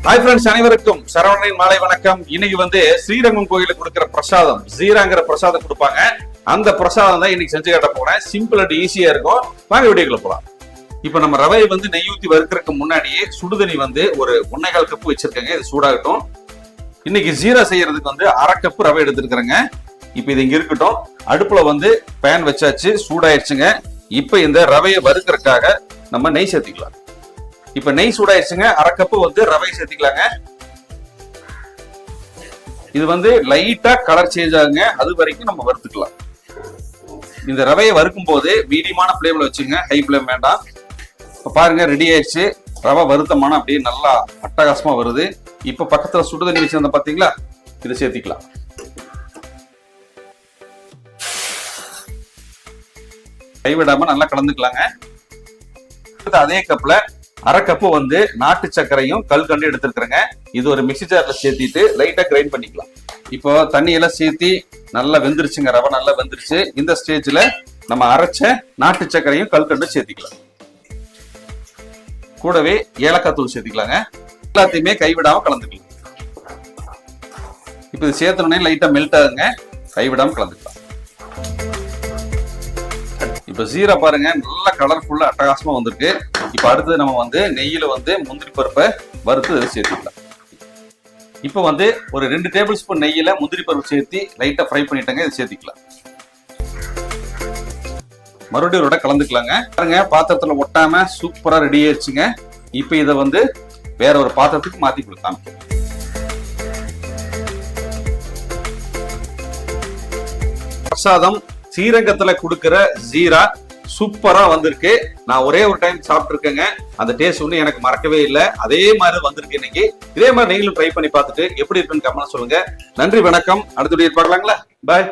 Hi friends, அனைவருக்கும் சரவணனின் மாலை வணக்கம். இன்னைக்கு வந்து ஸ்ரீரங்கம் கோயிலுக்கு கொடுக்கிற பிரசாதம் ஜீராங்கிற பிரசாதம் கொடுப்பாங்க. அந்த பிரசாதம் தான் இன்னைக்கு செஞ்சு காட்ட போறேன். சிம்பிள் அண்ட் ஈஸியா இருக்கும். வாங்க வீடியோக்குள்ள போலாம். இப்ப நம்ம ரவையை வந்து நெய் ஊத்தி வறுக்கிறதுக்கு முன்னாடியே சுடுதண்ணி வந்து ஒரு 1.25 கப்பு வச்சிருக்கேங்க. இது சூடாகட்டும். இன்னைக்கு ஜீரா செய்யறதுக்கு வந்து 1/2 கப்பு ரவை எடுத்துருக்கிறேங்க. இப்ப இது இங்க இருக்கட்டும். அடுப்புல வந்து பேன் வச்சாச்சு, சூடாயிருச்சுங்க. இப்ப இந்த ரவையை வறுக்கிறதுக்காக நம்ம நெய் சேர்த்துக்கலாம். இப்ப நெய் சூடாயிருச்சுங்க. 1/2 கப்பு வந்து ரவை சேர்த்துக்கலாங்க. இது வந்து லைட்டா கலர் சேஞ்ச் ஆகுங்க. அது வரைக்கும் நம்ம வறுத்துக்கலாம். இந்த ரவையை வறுக்கும் போது மீடியமான பிளேம்ல வச்சுங்க, ஹை பிளேம் வேண்டாம். இப்ப பாருங்க, ரெடி ஆயிடுச்சு. ரவை வறுத்தமான அப்படியே நல்லா அட்டகாசமா வருது. இப்ப பக்கத்துல சுடுதண்ணி வச்சிருந்த பாத்தீங்களா, இதை சேர்த்திக்கலாம். கைவிடாம நல்லா கலந்துக்கலாங்க. அதே கப்ல 1/2 கப்பு வந்து நாட்டு சர்க்கரையும் கல்கண்டு எடுத்துருக்கிறேங்க. இது ஒரு மிக்ஸி ஜார்ல சேர்த்திட்டு லைட்டா கிரைண்ட் பண்ணிக்கலாம். இப்போ தண்ணி எல்லாம் சேர்த்தி நல்லா வெந்துருச்சுங்க. ரவை நல்லா வெந்துருச்சு. இந்த ஸ்டேஜ்ல நம்ம அரைச்ச நாட்டு சர்க்கரையும் கல்கண்டும் சேர்த்திக்கலாம். கூடவே ஏலக்காய் தூள் சேர்த்திக்கலாங்க. எல்லாத்தையுமே கைவிடாம கலந்துக்கலாம். இப்போ இது சேர்த்தனே லைட்டா மெல்ட் ஆகுங்க. கைவிடாம கலந்துக்கலாம். இப்ப ஜீரா பாருங்க, நல்ல கலர்ஃபுல்லா அட்டகாசமா வந்திருக்கு. இப்ப அடுத்தது நம்ம வந்து நெய்யில வந்து முந்திரி பருப்பை வறுத்து சேர்த்துக்கலாம். இப்ப வந்து ஒரு 2 டேபிள் ஸ்பூன் நெய்யில முந்திரி பருப்பு சேர்த்து லைட்டா ஃப்ரை பண்ணிட்டேங்க. இதை சேர்த்துக்கலாம். மறுபடியும் ஒரு கலந்துக்கலாங்க. பாருங்க, பாத்திரத்துல ஒட்டாம சூப்பரா ரெடி ஆயிடுச்சுங்க. இப்ப இதை வந்து வேற ஒரு பாத்திரத்துக்கு மாத்தி கொடுக்கலாம். பிரசாதம் ஸ்ரீரங்கத்துல கொடுக்கிற ஜீரா சூப்பரா வந்திருக்கு. நான் ஒரே ஒரு டைம் சாப்பிட்டு இருக்கேங்க. அந்த டேஸ்ட் ஒண்ணு எனக்கு மறக்கவே இல்லை. அதே மாதிரி வந்திருக்கு இன்னைக்கு. இதே மாதிரி நீங்களும் ட்ரை பண்ணி பார்த்துட்டு எப்படி இருக்குன்னு கமெண்ட் சொல்லுங்க. நன்றி, வணக்கம். அடுத்த வீடியோ பார்க்கலாங்களா? பாய்.